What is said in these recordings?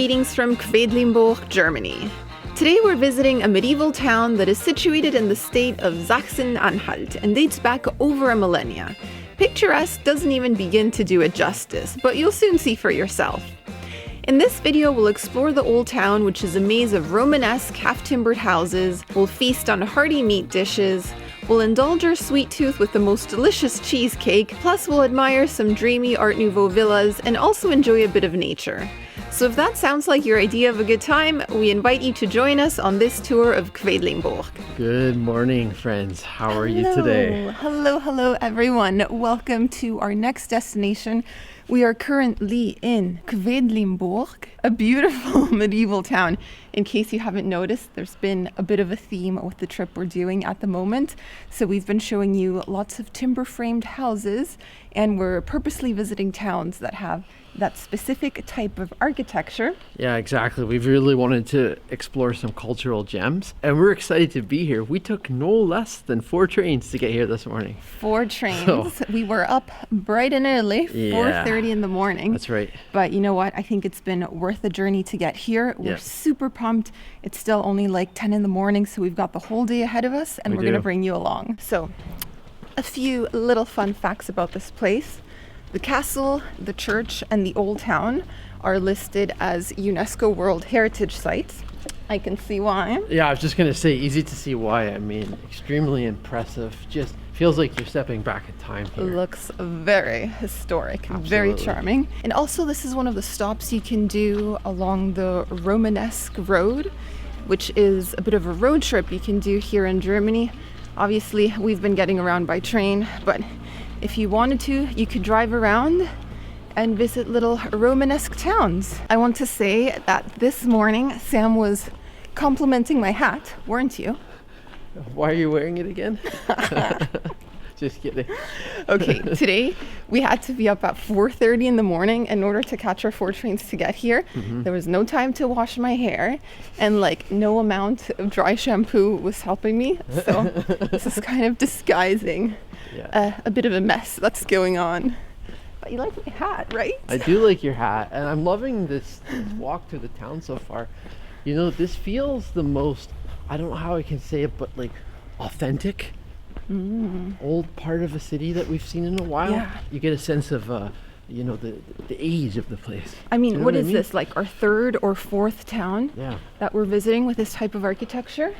Greetings from Quedlinburg, Germany. Today we're visiting a medieval town that is situated in the state of Sachsen-Anhalt and dates back over a millennia. Picturesque doesn't even begin to do it justice, but you'll soon see for yourself. In this video, we'll explore the old town, which is a maze of Romanesque, half-timbered houses. We'll feast on hearty meat dishes. We'll indulge our sweet tooth with the most delicious cheesecake. Plus, we'll admire some dreamy Art Nouveau villas and also enjoy a bit of nature. So if that sounds like your idea of a good time, we invite you to join us on this tour of Quedlinburg. Good morning, friends. How are you today? Hello, everyone. Welcome to our next destination. We are currently in Quedlinburg, a beautiful medieval town. In case you haven't noticed, there's been a bit of a theme with the trip we're doing at the moment. So we've been showing you lots of timber-framed houses, and we're purposely visiting towns that have that specific type of architecture. Yeah, exactly. We've really wanted to explore some cultural gems, and we're excited to be here. We took no less than 4 trains to get here this morning. 4 trains. We were up bright and early, 4:30 in the morning. That's right. But you know what? I think it's been worth the journey to get here. We're super pumped. It's still only like 10 in the morning, so we've got the whole day ahead of us, and we're going to bring you along. So, a few little fun facts about this place. The castle, the church, and the old town are listed as UNESCO World Heritage Sites. I can see why. Yeah, I was just going to say, easy to see why. I mean, extremely impressive. Just feels like you're stepping back in time here. Looks very historic, Absolutely. Very charming. And also, this is one of the stops you can do along the Romanesque Road, which is a bit of a road trip you can do here in Germany. Obviously, we've been getting around by train, but if you wanted to, you could drive around and visit little Romanesque towns. I want to say that this morning, Sam was complimenting my hat, weren't you? Why are you wearing it again? Just kidding. Okay, today we had to be up at 4:30 in the morning in order to catch our 4 trains to get here. There was no time to wash my hair, and like no amount of dry shampoo was helping me. So this is kind of disguising a bit of a mess that's going on. But you like my hat, right? I do like your hat, and I'm loving this walk through the town so far. You know, this feels the most, I don't know how I can say it, but like authentic. Old part of a city that we've seen in a while. Yeah. You get a sense of you know, the age of the place. I mean, you know what I is mean? this, like our 3rd or 4th town that we're visiting with this type of architecture?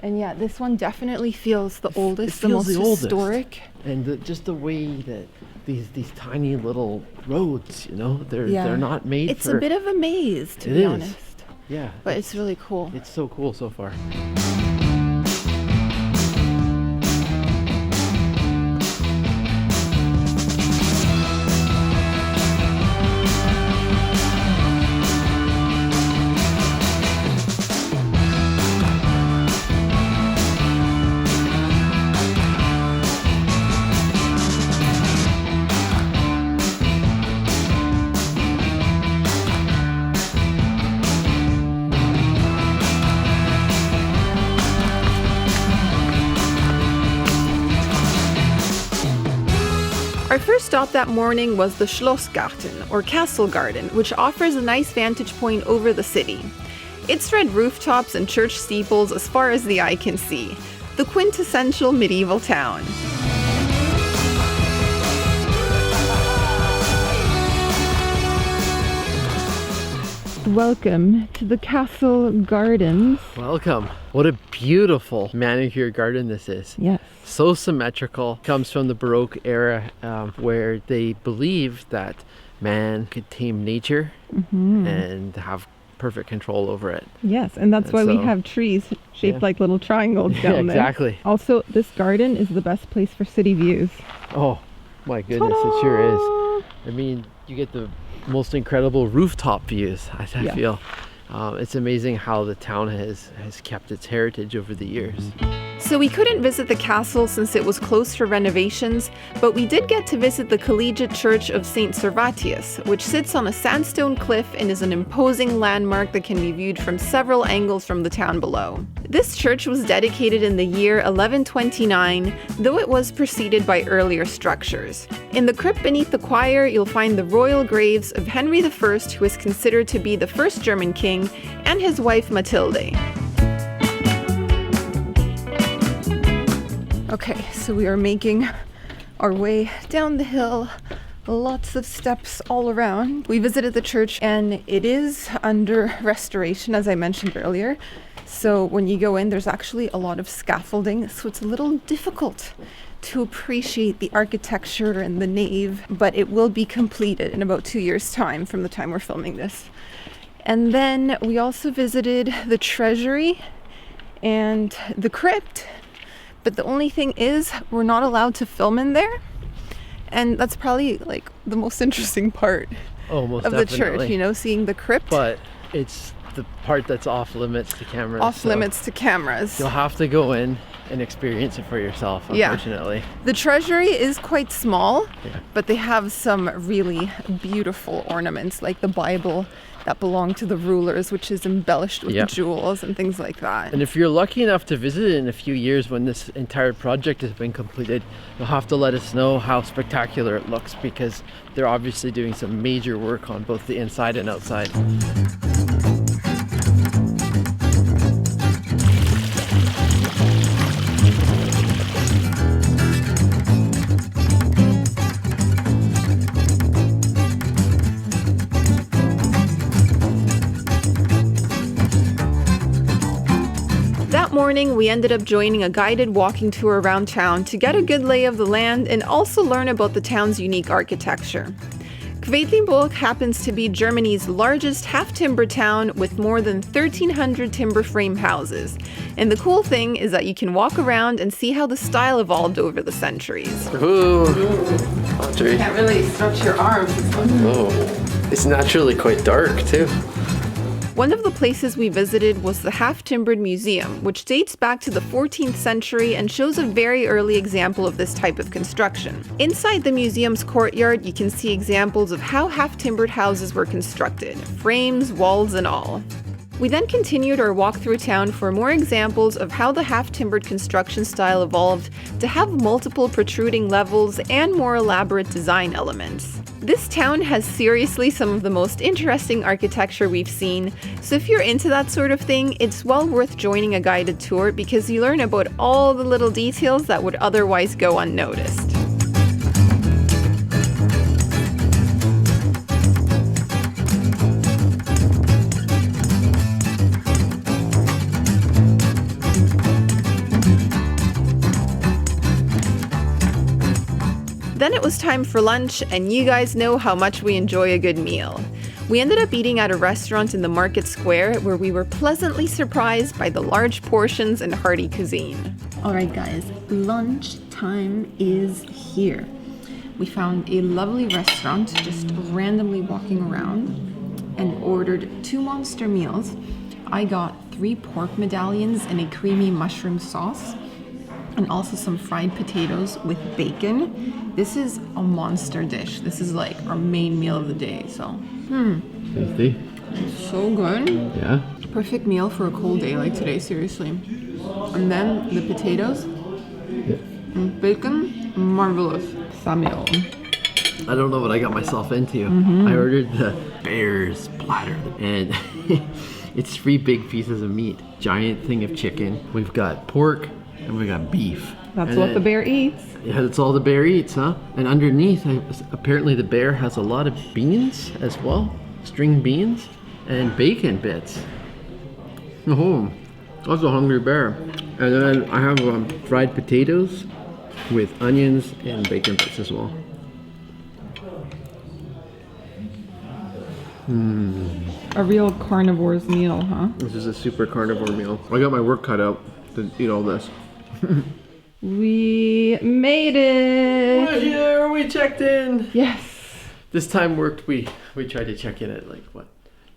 And yeah, this one definitely feels the oldest, the most historic. And just the way that these tiny little roads, you know, they're not made it's for... a bit of a maze, to be honest. Yeah. But it's really cool. It's so cool so far. Our first stop that morning was the Schlossgarten, or Castle Garden, which offers a nice vantage point over the city. It's red rooftops and church steeples as far as the eye can see. The quintessential medieval town. Welcome to the Castle Gardens. Welcome. What a beautiful manicured garden this is. Yes. So symmetrical. Comes from the Baroque era where they believed that man could tame nature and have perfect control over it. Yes, and that's why we have trees shaped like little triangles down there. Exactly. Also, this garden is the best place for city views. Oh my goodness, it sure is. I mean, you get the most incredible rooftop views, I feel. It's amazing how the town has kept its heritage over the years. So we couldn't visit the castle since it was closed for renovations, but we did get to visit the Collegiate Church of St. Servatius, which sits on a sandstone cliff and is an imposing landmark that can be viewed from several angles from the town below. This church was dedicated in the year 1129, though it was preceded by earlier structures. In the crypt beneath the choir, you'll find the royal graves of Henry I, who is considered to be the first German king, and his wife Matilde. Okay, so we are making our way down the hill. Lots of steps all around. We visited the church and it is under restoration, as I mentioned earlier. So when you go in, there's actually a lot of scaffolding, so it's a little difficult to appreciate the architecture and the nave, but it will be completed in about 2 years' time from the time we're filming this. And then we also visited the treasury and the crypt. But the only thing is, we're not allowed to film in there. And that's probably like the most interesting part Most of the definitely. church, you know, seeing the crypt. But it's the part that's off limits to cameras. Off limits to cameras. You'll have to go in and experience it for yourself, Yeah. unfortunately. The treasury is quite small, Yeah. but they have some really beautiful ornaments, like the Bible that belonged to the rulers, which is embellished with Yeah. jewels and things like that. And if you're lucky enough to visit it in a few years when this entire project has been completed, you'll have to let us know how spectacular it looks, because they're obviously doing some major work on both the inside and outside. That morning, we ended up joining a guided walking tour around town to get a good lay of the land and also learn about the town's unique architecture. Quedlinburg happens to be Germany's largest half-timber town with more than 1,300 timber frame houses. And the cool thing is that you can walk around and see how the style evolved over the centuries. Ooh, Audrey. Can't really stretch your arms. Oh, it's naturally quite dark too. One of the places we visited was the Half-Timbered Museum, which dates back to the 14th century and shows a very early example of this type of construction. Inside the museum's courtyard, you can see examples of how half-timbered houses were constructed, frames, walls, and all. We then continued our walk through town for more examples of how the half-timbered construction style evolved to have multiple protruding levels and more elaborate design elements. This town has seriously some of the most interesting architecture we've seen, so if you're into that sort of thing, it's well worth joining a guided tour because you learn about all the little details that would otherwise go unnoticed. Then it was time for lunch, and you guys know how much we enjoy a good meal. We ended up eating at a restaurant in the market square where we were pleasantly surprised by the large portions and hearty cuisine. Alright guys, lunch time is here. We found a lovely restaurant just randomly walking around and ordered 2 monster meals. I got 3 pork medallions and a creamy mushroom sauce, and also some fried potatoes with bacon. This is a monster dish. This is like our main meal of the day, so. Tasty. So good. Yeah. Perfect meal for a cold day like today, seriously. And then the potatoes, and bacon, marvelous. Samuel. I don't know what I got myself into. I ordered the Bear's platter, and it's 3 big pieces of meat, giant thing of chicken. We've got pork, and we got beef. That's And what then- the bear eats. Yeah, that's all the bear eats, huh? And underneath, apparently the bear has a lot of beans as well, string beans, and bacon bits. Oh, that's a hungry bear. And then I have fried potatoes with onions and bacon bits as well. A real carnivore's meal, huh? This is a super carnivore meal. I got my work cut out to eat all this. We made it! We're here, we checked in. Yes. This time worked. We tried to check in at like what,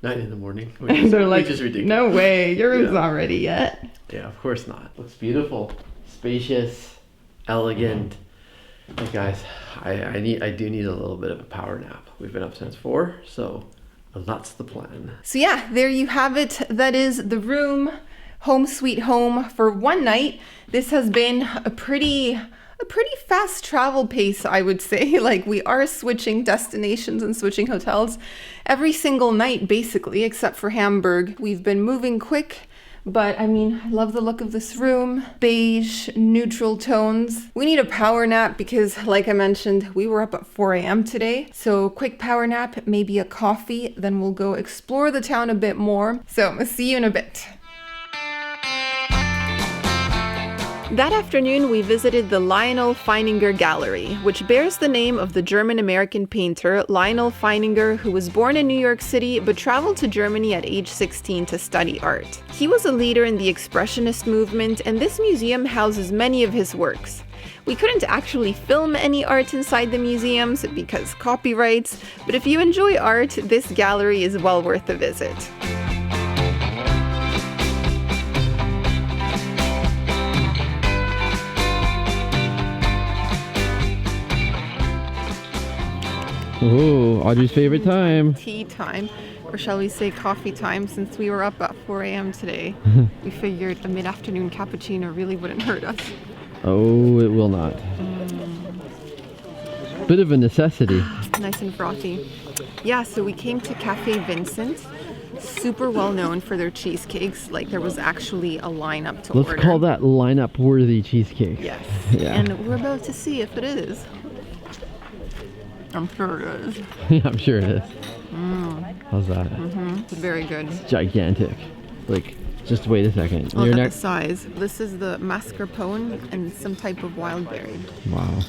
9 in the morning. And they're like, which is ridiculous. no way, your room's Yeah. not ready yet. Yeah, of course not. Looks beautiful, spacious, elegant. Hey guys, I do need a little bit of a power nap. We've been up since 4, so that's the plan. So yeah, there you have it. That is the room, home sweet home for one night. This has been a pretty fast travel pace, I would say. Like, we are switching destinations and switching hotels every single night, basically, except for Hamburg. We've been moving quick. But I mean, I love the look of this room. Beige, neutral tones. We need a power nap because, like I mentioned, we were up at 4 a.m. today. So quick power nap, maybe a coffee, then we'll go explore the town a bit more. So I'll see you in a bit. That afternoon, we visited the Lionel Feininger Gallery, which bears the name of the German-American painter Lionel Feininger, who was born in New York City but traveled to Germany at age 16 to study art. He was a leader in the Expressionist movement, and this museum houses many of his works. We couldn't actually film any art inside the museums because copyrights, but if you enjoy art, this gallery is well worth a visit. Oh, Audrey's favorite time. Tea time, or shall we say coffee time, since we were up at 4 a.m. today. We figured a mid-afternoon cappuccino really wouldn't hurt us. Oh, it will not. Bit of a necessity. Nice and frothy. Yeah, so we came to Cafe Vincent. Super well known for their cheesecakes. Like, there was actually a lineup to order. Let's call that lineup worthy cheesecake. Yes. Yeah. And we're about to see if it is. I'm sure it is. Yeah, I'm sure it is. How's that? It's very good. Gigantic. Like, just wait a second. Look Your at neck. the size. This is the mascarpone and some type of wild berry. Wow.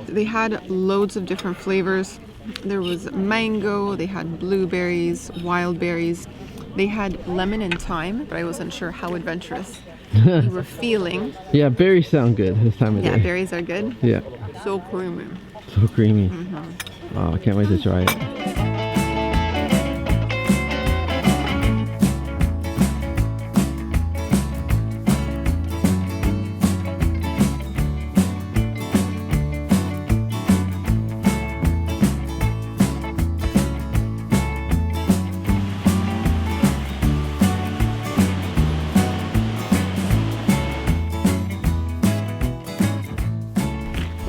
They had loads of different flavors. There was mango, they had blueberries, wild berries. They had lemon and thyme, but I wasn't sure how adventurous you were feeling. Yeah, berries sound good this time of Yeah, day. berries are good. Yeah. So creamy. So creamy. Wow, I can't wait to try it.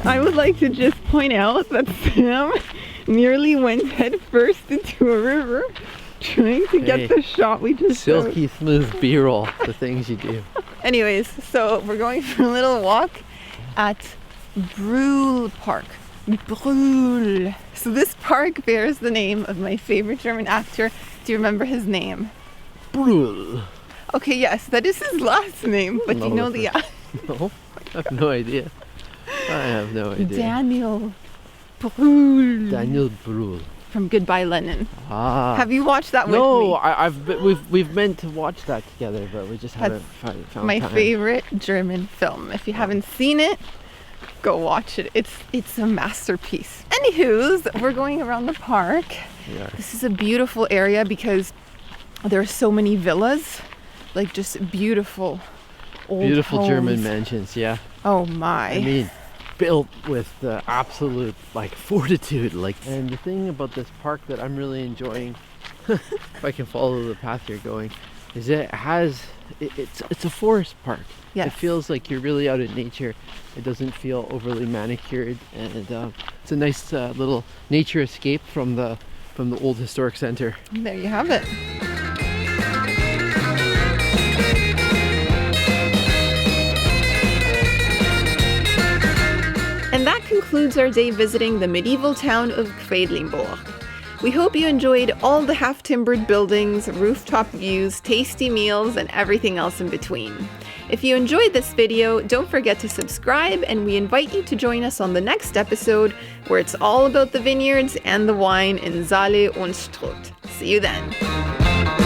I would like to just point out that Sam nearly went head first into a river trying to Hey, get the shot we just showed. Silky smooth B-roll, the things you do. Anyways, so we're going for a little walk at Brühl Park. Brühl. So this park bears the name of my favorite German actor. Do you remember his name? Brühl. Okay, yes, that is his last name, but No, you know it's the No, I have no idea. I have no idea. Daniel Brühl Daniel Brühl. from Goodbye Lenin. Ah. Have you watched that with No, me? we've meant to watch that together, but we just haven't found My time. favorite German film. If you haven't seen it, go watch it. It's a masterpiece. Anywho's, we're going around the park. Yeah. This is a beautiful area because there are so many villas, like just beautiful old Beautiful German homes. mansions, yeah. Oh my. I mean, built with the absolute like fortitude, like. And the thing about this park that I'm really enjoying, if I can follow the path you're going, is it's a forest park. Yes. It feels like you're really out in nature. It doesn't feel overly manicured, and it's a nice little nature escape from the old historic center. There you have it. And that concludes our day visiting the medieval town of Quedlinburg. We hope you enjoyed all the half-timbered buildings, rooftop views, tasty meals, and everything else in between. If you enjoyed this video, don't forget to subscribe, and we invite you to join us on the next episode where it's all about the vineyards and the wine in Saale und Strutt. See you then.